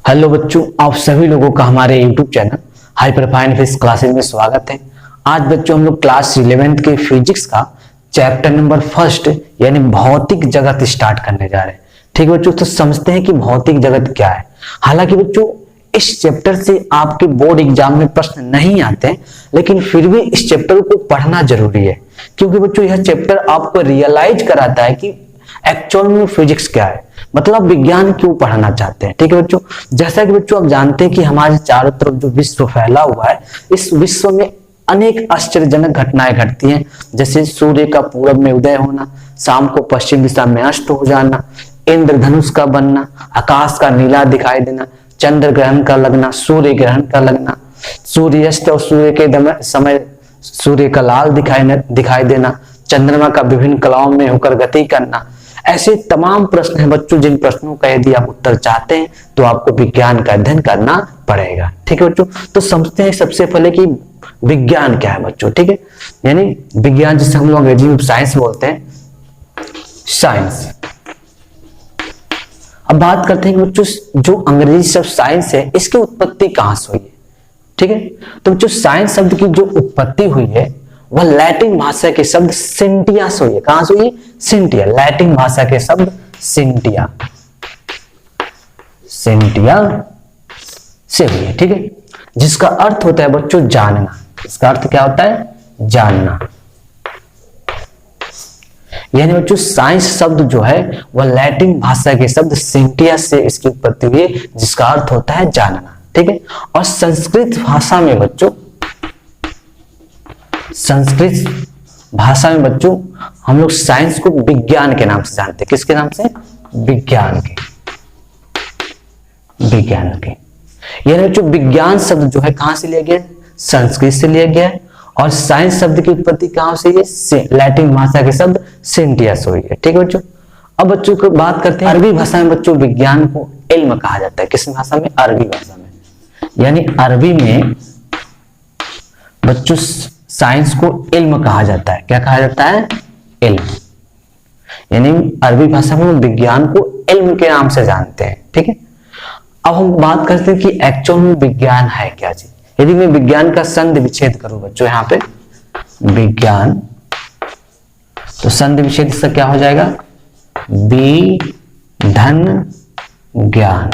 Hello बच्चों, आप सभी लोगों का हमारे YouTube channel hyperfine physics classes में स्वागत है। आज बच्चों हम लोग क्लास 11th के फिजिक्स का चैप्टर नंबर फर्स्ट यानी भौतिक जगत स्टार्ट करने जा रहे हैं। ठीक है बच्चों, तो समझते हैं कि भौतिक जगत क्या है। हालांकि बच्चों इस चैप्टर से आपके बोर्ड एग्जाम में प्रश्न नहीं आते हैं, लेकिन फिर भी इस चैप्टर को पढ़ना जरूरी है, क्योंकि बच्चों यह चैप्टर आपको रियलाइज कराता है कि एक्चुअल में फिजिक्स क्या है, मतलब विज्ञान क्यों पढ़ना चाहते हैं। ठीक है बच्चों, जैसा कि बच्चों आप जानते हैं कि हमारे चारों तरफ जो विश्व फैला हुआ है, इस विश्व में अनेक आश्चर्यजनक घटनाएं घटती हैं, जैसे सूर्य का पूरब में उदय होना, शाम को पश्चिम दिशा में अस्त हो जाना, इंद्रधनुष का बनना, आकाश का नीला दिखाई देना, चंद्र ग्रहण का लगना, सूर्य ग्रहण का लगना, सूर्यास्त और सूर्य के समय सूर्य का लाल दिखाई देना, चंद्रमा का विभिन्न कलाओं में होकर गति करना। ऐसे तमाम प्रश्न हैं बच्चों, जिन प्रश्नों का यदि आप उत्तर चाहते हैं तो आपको विज्ञान का अध्ययन करना पड़ेगा। ठीक है बच्चों, तो समझते हैं सबसे पहले कि विज्ञान क्या है बच्चों। ठीक है, यानी विज्ञान जिसे हम लोग अंग्रेजी में साइंस बोलते हैं, साइंस। अब बात करते हैं कि बच्चों जो अंग्रेजी शब्द साइंस है, इसकी उत्पत्ति कहां से हुई है। ठीक है, तो बच्चों साइंस शब्द की जो उत्पत्ति हुई है वह लैटिन भाषा के शब्द सिंटिया से हुई है। कहां से हुई? सिंटिया, लैटिन भाषा के शब्द सिंटिया से हुई है। ठीक है, जिसका अर्थ होता है बच्चों जानना। इसका अर्थ क्या होता है? जानना। यानी बच्चों साइंस शब्द जो है वह लैटिन भाषा के शब्द सिंटिया से इसकी उत्पत्ति हुई है, जिसका अर्थ होता है जानना। ठीक है, और संस्कृत भाषा में बच्चों, संस्कृत भाषा में बच्चों हम लोग साइंस को विज्ञान के नाम से जानते हैं। किसके नाम से? विज्ञान के। विज्ञान के यानी बच्चों विज्ञान शब्द जो है कहां से लिया गया? संस्कृत से लिया गया है। और साइंस शब्द की उत्पत्ति कहां से है? लैटिन भाषा के शब्द सिंटिया से हुई है। ठीक है बच्चों, अब बच्चों को बात करते हैं अरबी भाषा में बच्चों विज्ञान को इल्म कहा जाता है। किस भाषा में? अरबी भाषा में। यानी अरबी में बच्चों साइंस को इल्म कहा जाता है। क्या कहा जाता है? इल्म। यानी अरबी भाषा में विज्ञान को इल्म के नाम से जानते हैं। ठीक है, अब हम बात करते हैं कि एक्चुअल में विज्ञान है क्या चीज। यदि मैं विज्ञान का संधि विच्छेद करूं बच्चों, यहां पे विज्ञान, तो संधि विच्छेद से क्या हो जाएगा? धन ज्ञान।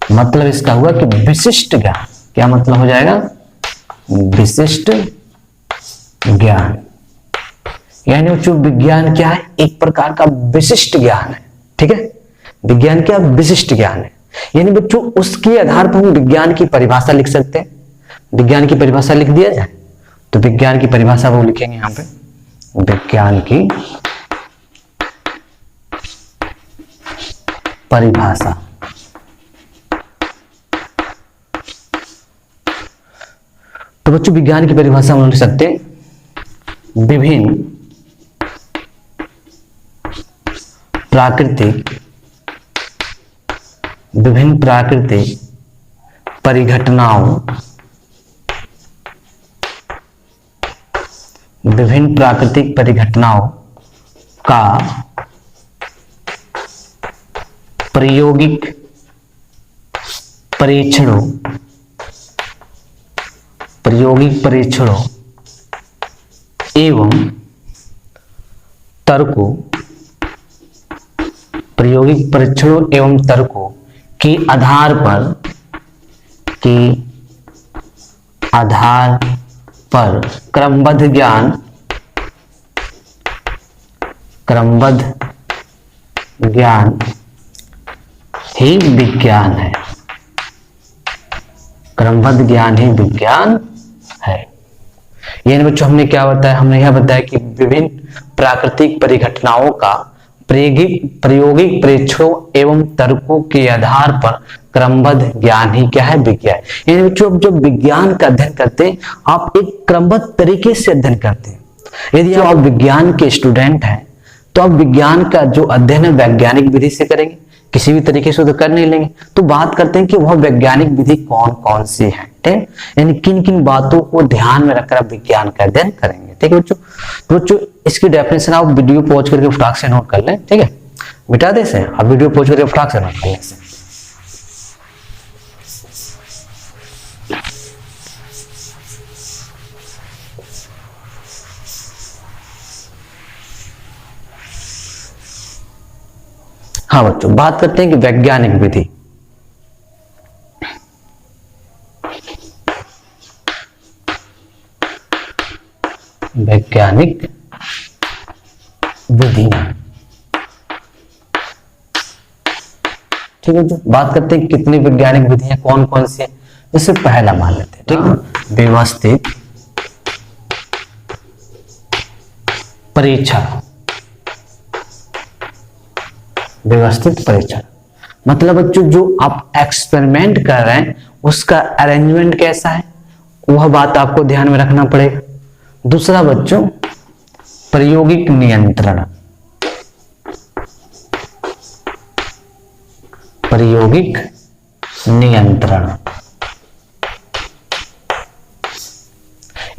मतलब इसका हुआ कि विशिष्ट ज्ञान। क्या मतलब हो जाएगा? विशिष्ट ज्ञान। यानी बच्चों विज्ञान क्या है? एक प्रकार का विशिष्ट ज्ञान है। ठीक है, विज्ञान क्या? विशिष्ट ज्ञान है। यानी बच्चों उसके आधार पर हम विज्ञान की परिभाषा लिख सकते हैं। विज्ञान की परिभाषा लिख दिया जाए तो विज्ञान की परिभाषा वो लिखेंगे यहां पे, विज्ञान की परिभाषा। तो बच्चों विज्ञान की परिभाषा हम लिख सकते हैं विभिन्न प्राकृतिक परिघटनाओं का प्रायोगिक परीक्षणों एवं तर्कों के आधार पर क्रमबद्ध ज्ञान ही विज्ञान है। क्रमबद्ध ज्ञान ही विज्ञान है। यानी बच्चों हमने क्या बताया? हमने यह बताया कि विभिन्न प्राकृतिक परिघटनाओं का प्रायोगिक परीक्षणों एवं तर्कों के आधार पर क्रमबद्ध ज्ञान ही क्या है? विज्ञान। यानी बच्चों जब विज्ञान का अध्ययन करते हैं आप एक क्रमबद्ध तरीके से अध्ययन करते हैं। यदि आप विज्ञान के स्टूडेंट हैं तो आप विज्ञान का जो अध्ययन है वैज्ञानिक विधि से करेंगे, किसी भी तरीके से तो कर नहीं लेंगे। तो बात करते हैं कि वह वैज्ञानिक विधि कौन कौन सी है। ठीक है, यानी किन किन बातों को ध्यान में रखकर आप विज्ञान का अध्ययन करेंगे। ठीक है बच्चों, तो बच्चों इसकी डेफिनेशन आप वीडियो पॉज करके फटाक से नोट कर लें। ठीक है, मिटा दे से आप वीडियो पॉज करके फटाक से नोट कर लें। हाँ बच्चों, बात करते हैं कि वैज्ञानिक विधि। वैज्ञानिक विधियां, ठीक है। जो बात करते हैं कितनी वैज्ञानिक विधियां कौन कौन सी है, जैसे पहला मान लेते हैं, ठीक है, व्यवस्थित परीक्षण। व्यवस्थित परीक्षण मतलब बच्चों जो आप एक्सपेरिमेंट कर रहे हैं उसका अरेंजमेंट कैसा है, वह बात आपको ध्यान में रखना पड़ेगा। दूसरा बच्चों प्रायोगिक नियंत्रण। प्रायोगिक नियंत्रण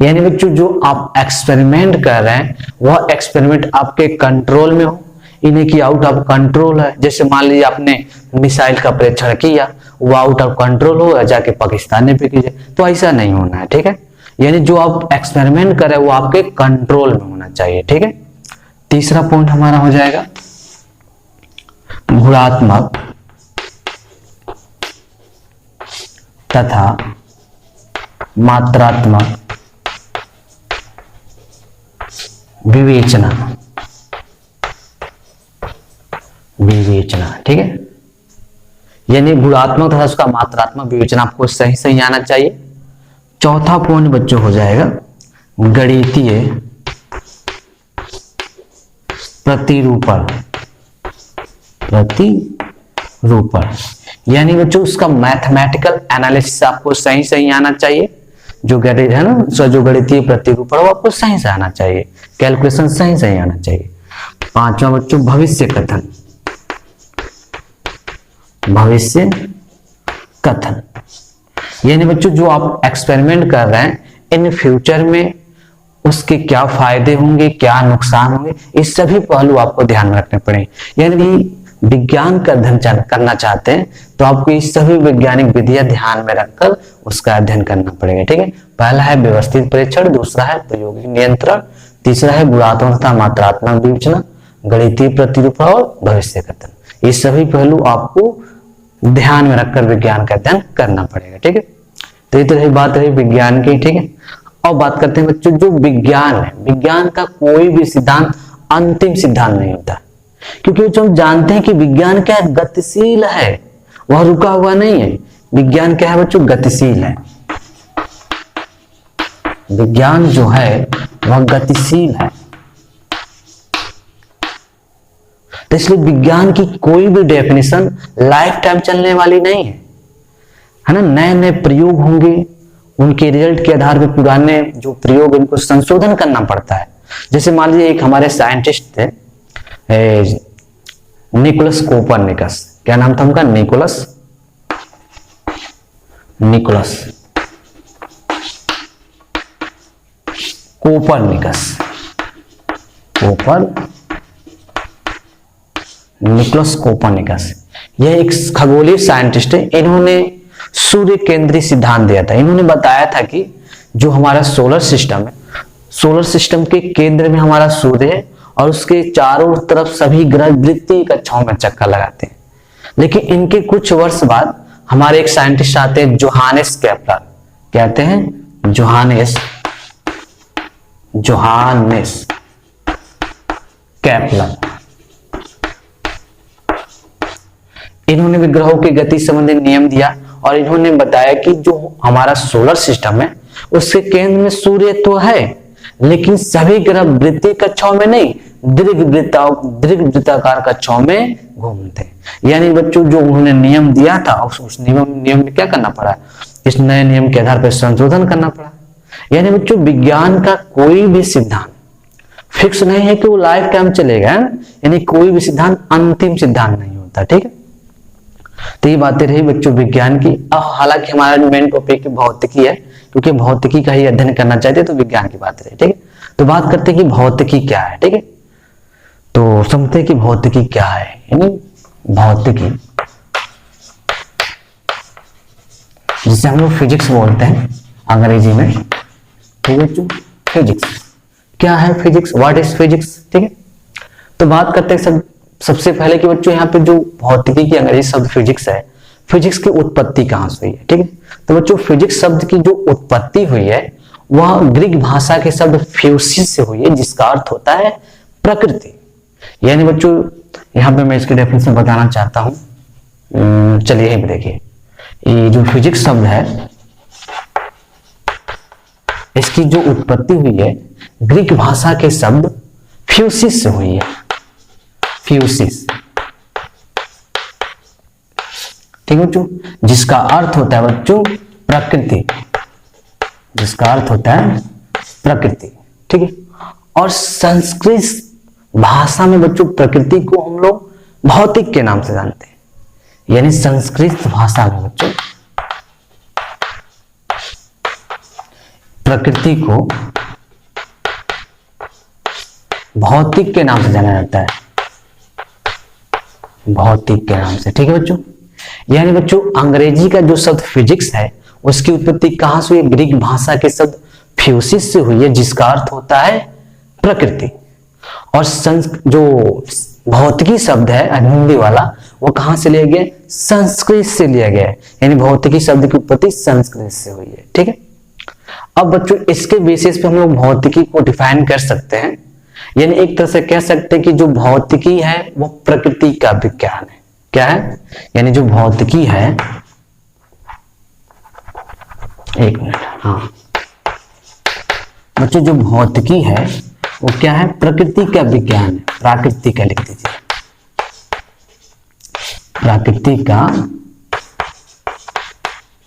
यानी बच्चों जो आप एक्सपेरिमेंट कर रहे हैं वह एक्सपेरिमेंट आपके कंट्रोल में हो, इन्हें की आउट ऑफ कंट्रोल है। जैसे मान लीजिए आपने मिसाइल का परीक्षण किया, वो आउट ऑफ कंट्रोल हो जाके पाकिस्तान ने फेंकी जाए, तो ऐसा नहीं होना है, ठीक है। यानी जो आप एक्सपेरिमेंट कर रहे हैं वो आपके कंट्रोल में होना चाहिए, ठीक है। तीसरा पॉइंट हमारा हो जाएगा गुणात्मक तथा मात्रात्मक विवेचना। विवेचना, ठीक है। यानी गुणात्मक तथा उसका मात्रात्मक विवेचना आपको सही सही आना चाहिए। चौथा पॉइंट बच्चों हो जाएगा गणितीय प्रतिरूपण। प्रतिरूपण यानी बच्चों उसका मैथमेटिकल एनालिसिस आपको सही सही आना चाहिए। जो गणित है ना, जो गणितीय प्रतिरूपण वो आपको सही से आना चाहिए, कैलकुलेशन सही सही आना चाहिए। पांचवा बच्चों भविष्य कथन। भविष्य कथन यानी बच्चों जो आप एक्सपेरिमेंट कर रहे हैं इन फ्यूचर में उसके क्या फायदे होंगे, क्या नुकसान होंगे, इस सभी पहलू आपको ध्यान में रखने पड़ेंगे। यानी विज्ञान का अध्ययन करना चाहते हैं तो आपको इस सभी वैज्ञानिक विधियां ध्यान में रखकर उसका अध्ययन करना पड़ेगा, ठीक है। पहला है व्यवस्थित परीक्षण, दूसरा है प्रायोगिक नियंत्रण, तीसरा है गुणात्मक तथा मात्रात्मक विवेचना, गणितीय प्रतिरूपण और भविष्य कथन। ये सभी पहलू आपको ध्यान में रखकर विज्ञान का अध्ययन करना पड़ेगा, ठीक है। तो ये तो रही बात रही विज्ञान की, ठीक है। और बात करते हैं बच्चों जो विज्ञान है, विज्ञान का कोई भी सिद्धांत अंतिम सिद्धांत नहीं होता, क्योंकि जो हम जानते हैं कि विज्ञान क्या है, गतिशील है, वह रुका हुआ नहीं है। विज्ञान क्या है बच्चों, गतिशील है। विज्ञान जो है वह गतिशील है, तो इसलिए विज्ञान की कोई भी डेफिनेशन लाइफ टाइम चलने वाली नहीं है ना। नए नए प्रयोग होंगे, उनके रिजल्ट के आधार पर पुराने जो प्रयोग उनको संशोधन करना पड़ता है। जैसे मान लीजिए एक हमारे साइंटिस्ट थे निकोलस कोपरनिकस, क्या नाम था उनका, निकोलस कोपरनिकस। निकोलस कोपरनिकस यह एक खगोलीय साइंटिस्ट है। इन्होंने सूर्य केंद्रीय सिद्धांत दिया था। इन्होंने बताया था कि जो हमारा सोलर सिस्टम है, सोलर सिस्टम के केंद्र में हमारा सूर्य है और उसके चारों तरफ सभी ग्रह वृत्तीय कक्षाओं में चक्कर लगाते हैं। लेकिन इनके कुछ वर्ष बाद हमारे एक साइंटिस्ट आते हैं जोहानेस केपलर, कहते हैं जोहानेस केपलर। इन्होंने भी ग्रहों की गति संबंधी नियम दिया और इन्होंने बताया कि जो हमारा सोलर सिस्टम है उसके केंद्र में सूर्य तो है, लेकिन सभी ग्रह वृत्तीय कक्षाओं में नहीं, दीर्घ वृत्ताकार कक्षाओं में घूमते हैं। यानी बच्चों जो उन्होंने नियम दिया था उस नियम में क्या करना पड़ा, इस नए नियम के आधार पर संशोधन करना पड़ा। यानी बच्चों विज्ञान का कोई भी सिद्धांत फिक्स नहीं है कि वो लाइफ टाइम चलेगा, यानी कोई भी सिद्धांत अंतिम सिद्धांत नहीं होता, ठीक है। तो ये बातें रही बच्चों विज्ञान की। अब हालांकि हमारा मेन टॉपिक भौतिकी है, क्योंकि भौतिकी का ही अध्ययन करना चाहते हैं तो विज्ञान की बात रही, ठीक है। तो बात करते हैं कि भौतिकी क्या है, ठीक है। तो समझते हैं कि भौतिकी क्या है। यानी भौतिकी जिसे हम लोग फिजिक्स बोलते हैं अंग्रेजी में, ठीक है बच्चों। फिजिक्स क्या है, फिजिक्स, व्हाट इज फिजिक्स, ठीक है। तो बात करते हैं सब सबसे पहले कि बच्चों यहाँ पे जो भौतिकी की अंग्रेजी शब्द फिजिक्स है, फिजिक्स की उत्पत्ति कहाँ से हुई है, ठीक है। तो बच्चों फिजिक्स शब्द की जो उत्पत्ति हुई है वह ग्रीक भाषा के शब्द फ्यूसिस से हुई है, जिसका अर्थ होता है प्रकृति। यानी बच्चों यहाँ पे मैं इसके डेफिनेशन बताना चाहता हूँ। चलिए यहीं पे देखिए, ये जो फिजिक्स शब्द है इसकी जो उत्पत्ति हुई है ग्रीक भाषा के शब्द फ्यूसिस से हुई है, फ्यूसिस, ठीक है बच्चों, जिसका अर्थ होता है बच्चों प्रकृति, जिसका अर्थ होता है प्रकृति, ठीक है। और संस्कृत भाषा में बच्चों प्रकृति को हम लोग भौतिक के नाम से जानते हैं, यानी संस्कृत भाषा में बच्चों प्रकृति को भौतिक के नाम से जाना जाता है, भौतिक के नाम से, ठीक है बच्चों। यानी बच्चों अंग्रेजी का जो शब्द फिजिक्स है उसकी उत्पत्ति कहां से हुई? ग्रीक भाषा के शब्द फ्यूसिस से हुई है, जिसका अर्थ होता है प्रकृति। और जो भौतिकी शब्द है हिंदी वाला वो कहां से लिया गया? संस्कृत से लिया गया है, यानी भौतिकी शब्द की उत्पत्ति संस्कृत से हुई है, ठीक है। अब बच्चों इसके बेसिस पे हम लोग भौतिकी को डिफाइन कर सकते हैं, यानी एक तरह से कह सकते हैं कि जो भौतिकी है वो प्रकृति का विज्ञान है। क्या है? यानी जो भौतिकी है, एक मिनट, हाँ बच्चों, जो भौतिकी है वो क्या है? प्रकृति का विज्ञान है, प्राकृति का लिख दीजिए, प्राकृति का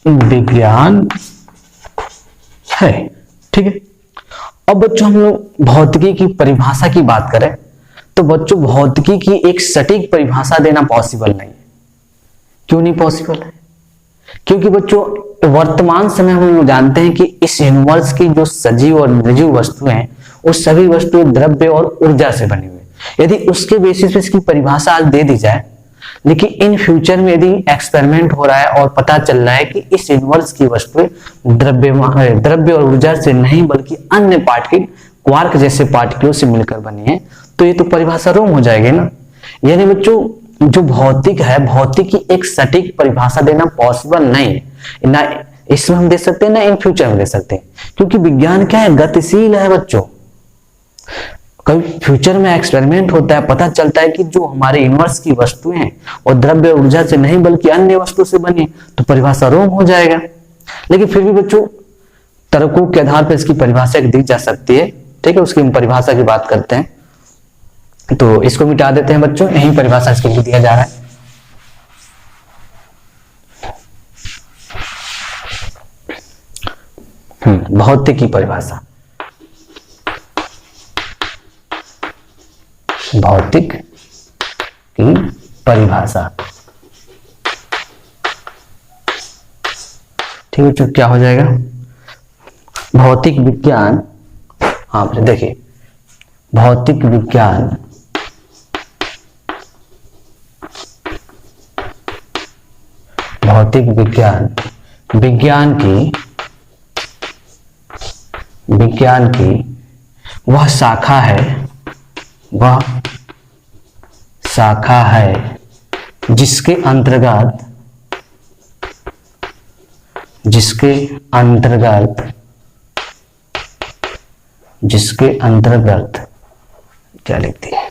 विज्ञान है, ठीक है। अब बच्चों हम लोग भौतिकी की परिभाषा की बात करें तो बच्चों भौतिकी की एक सटीक परिभाषा देना पॉसिबल नहीं है। क्यों नहीं पॉसिबल है? क्योंकि बच्चों वर्तमान समय में हम लोग जानते हैं कि इस यूनिवर्स की जो सजीव और निर्जीव वस्तुएं हैं वो सभी वस्तुएं द्रव्य और ऊर्जा से बनी हुई। यदि उसके बेसिस पे इसकी परिभाषा आज दे दी जाए, लेकिन इन फ्यूचर में यदि एक्सपेरिमेंट हो रहा है और पता चल रहा है कि इस यूनिवर्स की वस्तुएं द्रव्य और ऊर्जा से नहीं बल्कि अन्य पार्टिकल, क्वार्क जैसे पार्टिकलों से मिलकर बनी है, तो ये तो परिभाषा रॉन्ग हो जाएगी ना। यानी बच्चों जो भौतिक है, भौतिक की एक सटीक परिभाषा देना पॉसिबल नहीं है, ना इसमें हम दे सकते हैं ना इन फ्यूचर में दे सकते हैं, क्योंकि विज्ञान क्या है? गतिशील है बच्चों। कभी फ्यूचर में एक्सपेरिमेंट होता है, पता चलता है कि जो हमारे यूनिवर्स की वस्तुएं हैं और द्रव्य ऊर्जा से नहीं बल्कि अन्य वस्तु से बनी, तो परिभाषा रॉन्ग हो जाएगा। लेकिन फिर भी बच्चों तर्कों के आधार पर इसकी परिभाषा दी जा सकती है, ठीक है। उसकी हम परिभाषा की बात करते हैं, तो इसको मिटा देते हैं बच्चों, यही परिभाषा इसके लिए दिया जा रहा है। भौतिक की परिभाषा, भौतिक की परिभाषा, ठीक है। तो क्या हो जाएगा? भौतिक विज्ञान, हाँ देखिए, भौतिक विज्ञान भौतिक विज्ञान विज्ञान की वह शाखा है जिसके अंतर्गत क्या लिखती है?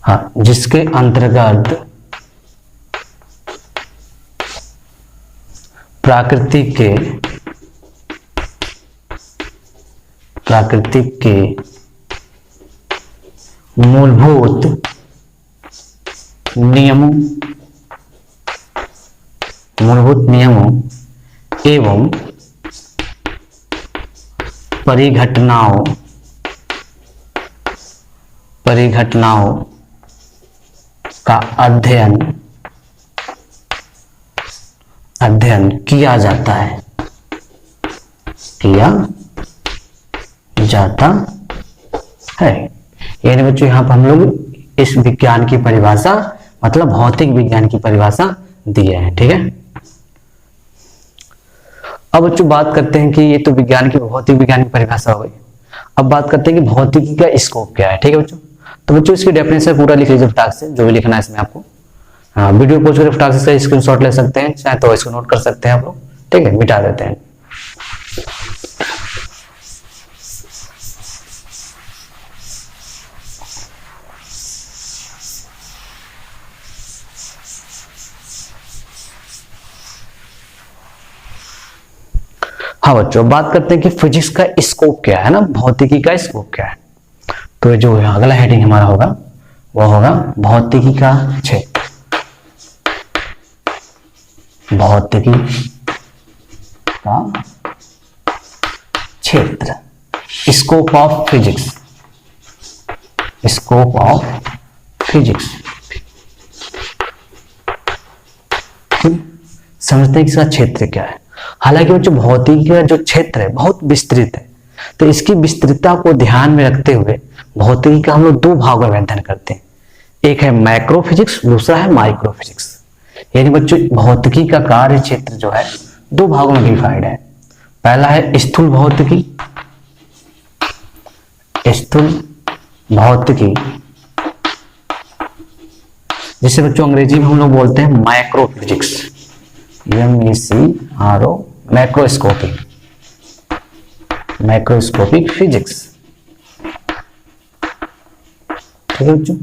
हाँ, जिसके अंतर्गत प्राकृतिक के मूलभूत नियमों एवं परिघटनाओं का अध्ययन किया जाता है, यानी बच्चों यहाँ पर हम लोग इस विज्ञान की परिभाषा मतलब भौतिक विज्ञान की परिभाषा दिए हैं, ठीक है। अब बच्चों बात करते हैं कि ये तो विज्ञान की भौतिक विज्ञान की परिभाषा हो गई। अब बात करते हैं कि भौतिकी का स्कोप क्या है। ठीक है बच्चों, तो बच्चों इसकी डेफिनेशन पूरा लिख लीजिए फटाक से, जो भी लिखना है इसमें आपको। हाँ, वीडियो पोस्ट करके फटाक से इसका स्क्रीनशॉट ले सकते हैं, चाहे तो इसको नोट कर सकते हैं आप लोग। ठीक है, मिटा देते हैं। हाँ बच्चों, बात करते हैं कि फिजिक्स का स्कोप क्या है ना, भौतिकी का स्कोप क्या है। तो जो अगला हेडिंग हमारा होगा वो होगा भौतिकी का क्षेत्र। भौतिकी का क्षेत्र, scope of physics. Scope of physics. समझते हैं कि इसका क्षेत्र क्या है। हालांकि बच्चों भौतिकी का जो क्षेत्र है बहुत विस्तृत है, तो इसकी विस्तृतता को ध्यान में रखते हुए भौतिकी का हम लोग दो भागों में अध्ययन करते हैं। एक है मैक्रो फिजिक्स, दूसरा है माइक्रो फिजिक्स। यानी बच्चों भौतिकी का कार्य क्षेत्र जो है दो भागों में डिवाइड है। पहला है स्थूल भौतिकी। स्थूल भौतिकी जिसे बच्चों अंग्रेजी में हम लोग बोलते हैं micro physics, MECRO, macroscopic. Macroscopic physics. ठीक है बच्चों।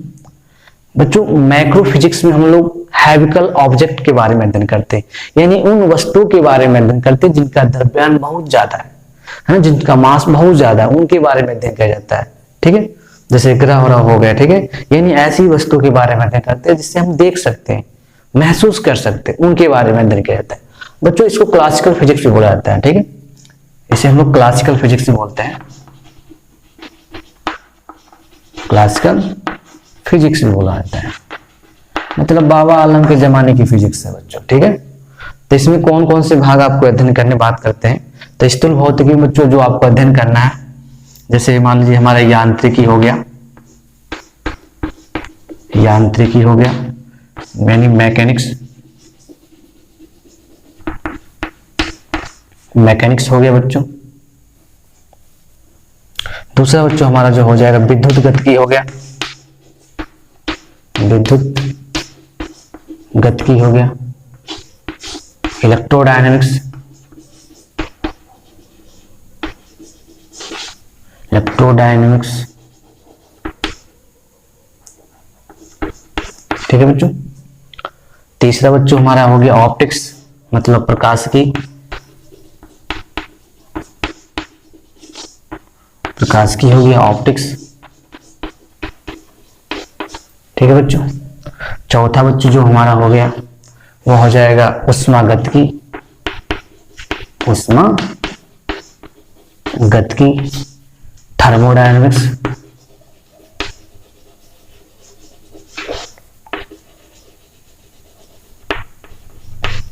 बच्चों मैक्रो फिजिक्स में हम लोग हैबिकल ऑब्जेक्ट के बारे में अध्ययन करते हैं, यानी उन वस्तुओं के बारे में अध्ययन करते हैं जिनका द्रव्यमान बहुत ज्यादा है ना, जिनका मास बहुत ज्यादा है, उनके बारे में अध्ययन किया जाता है। ठीक है, जैसे ग्रह वह हो गया। ठीक है, यानी ऐसी वस्तुओं के बारे में अध्ययन करते हैं जिससे हम देख सकते हैं, महसूस कर सकते हैं, उनके बारे में अध्ययन किया जाता है। बच्चों इसको क्लासिकल फिजिक्स भी बोला जाता है। ठीक है, इसे हम लोग क्लासिकल फिजिक्स भी बोलते हैं। क्लासिकल फिजिक्स भी बोला जाता है, मतलब बाबा आलम के जमाने की फिजिक्स है बच्चों। ठीक है, तो इसमें कौन कौन से भाग आपको अध्ययन करने बात करते हैं। तो स्थूल भौतिकी में बच्चों जो आपको अध्ययन करना है, जैसे मान लीजिए हमारा यांत्रिकी हो गया, यांत्रिकी हो गया यानी मैकेनिक्स। मैकेनिक्स हो गया बच्चों। दूसरा बच्चों हमारा जो हो जाएगा विद्युत गतिकी हो गया, विद्युत गतिकी हो गया। Electrodynamics, electrodynamics. ठीक है बच्चों। तीसरा बच्चों हमारा हो गया ऑप्टिक्स, मतलब प्रकाशिकी। प्रकाशिकी हो गया ऑप्टिक्स। ठीक है बच्चों। चौथा बच्चों जो हमारा हो गया वो हो जाएगा उष्मागतिकी। उष्मागतिकी, थर्मोडायनेमिक्स।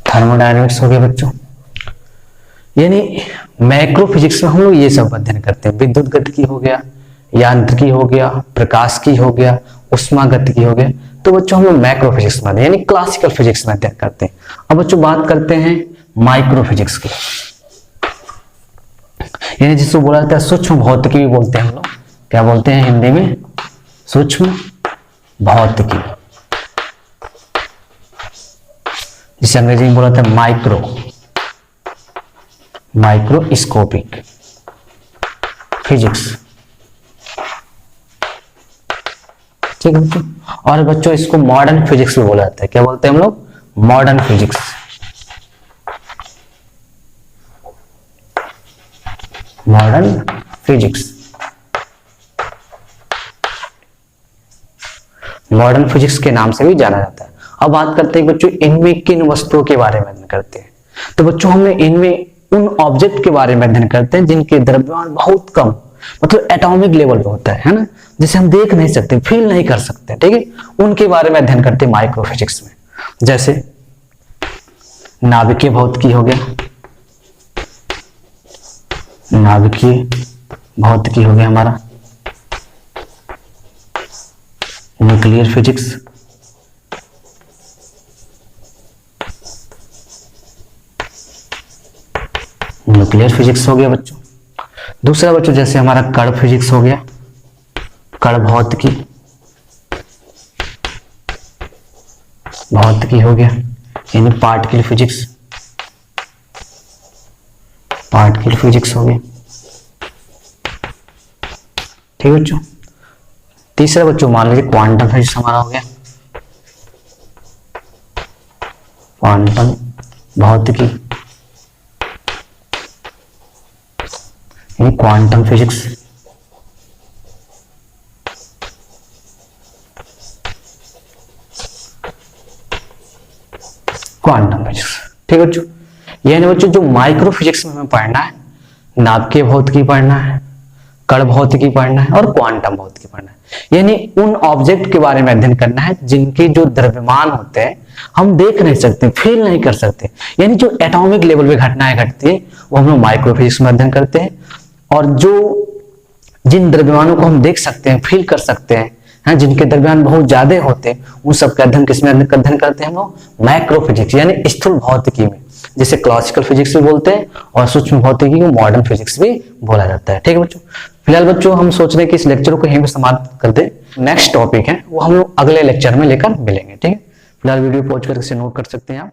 थर्मोडायनेमिक्स हो गया बच्चों। यानी मैक्रो फिजिक्स में हम लोग ये सब अध्ययन करते हैं। विद्युत गतिकी हो गया, यांत्रिकी हो गया, प्रकाशिकी हो गया, उष्मागतिकी हो गया। तो बच्चों हम लोग मैक्रो फिजिक्स में यानी क्लासिकल फिजिक्स में अध्ययन करते हैं। अब बच्चों बात करते हैं माइक्रो फिजिक्स की, यानी जिसको बोला जाता है सूक्ष्म भौतिकी भी बोलते हैं हम लोग। क्या बोलते हैं हिंदी में? सूक्ष्म भौतिकी, जिसे अंग्रेजी में बोला जाता है माइक्रोस्कोपिक फिजिक्स। ठीक है बच्चों। और बच्चों इसको मॉडर्न फिजिक्स भी बोला जाता है। क्या बोलते हैं हम लोग? Modern physics. Modern physics. Modern physics के नाम से भी जाना जाता है। अब बात करते हैं बच्चों इनमें किन वस्तुओं के बारे में अध्ययन करते हैं। तो बच्चों हमें इनमें उन ऑब्जेक्ट के बारे में अध्ययन करते हैं जिनके द्रव्यमान बहुत कम, मतलब एटॉमिक लेवल पे होता है ना, जिसे हम देख नहीं सकते, फील नहीं कर सकते। ठीक है, उनके बारे में अध्ययन करते हैं माइक्रो फिजिक्स में। जैसे नाभिकीय भौतिकी हो गया, नाभिकीय भौतिकी हो गया हमारा। न्यूक्लियर फिजिक्स, न्यूक्लियर फिजिक्स हो गया बच्चों। दूसरा बच्चों जैसे हमारा कण फिजिक्स हो गया, कण भौतिकी, भौतिकी हो गया यानी पार्टिकल फिजिक्स, पार्टिकल फिजिक्स हो गया। ठीक है बच्चों। तीसरा बच्चों मान लीजिए क्वांटम फिजिक्स हमारा हो गया, क्वांटम भौतिकी यानी क्वांटम फिजिक्स। Quantum physics. ठीक है बच्चों। यानी बच्चों जो माइक्रो फिजिक्स में हमें पढ़ना है, नाभिकीय भौतिकी पढ़ना है, कण भौतिकी पढ़ना है और क्वांटम भौतिकी पढ़ना है। यानी उन ऑब्जेक्ट के बारे में अध्ययन करना है जिनके जो द्रव्यमान होते हैं हम देख नहीं सकते, फील नहीं कर सकते, यानी जो एटॉमिक लेवल पे घटनाएं घटती है वो हम लोग माइक्रो फिजिक्स में अध्ययन करते हैं। और जो जिन द्रव्यमानों को हम देख सकते हैं, फील कर सकते हैं, जिनके द्रव्यमान बहुत ज्यादा होते हैं, उन सबका अध्ययन किसमें अध्ययन करते हैं हम लोग? मैक्रो फिजिक्स यानी स्थूल भौतिकी में, जिसे क्लासिकल फिजिक्स भी बोलते हैं और सूक्ष्म भौतिकी को मॉडर्न फिजिक्स भी बोला जाता है। ठीक है बच्चों। फिलहाल बच्चों हम सोच रहे हैं कि इस लेक्चर को यहीं पे समाप्त कर दे। नेक्स्ट टॉपिक है वो हम लोग अगले लेक्चर में लेकर मिलेंगे। ठीक है। फिलहाल वीडियो पॉज करके नोट कर सकते हैं आप।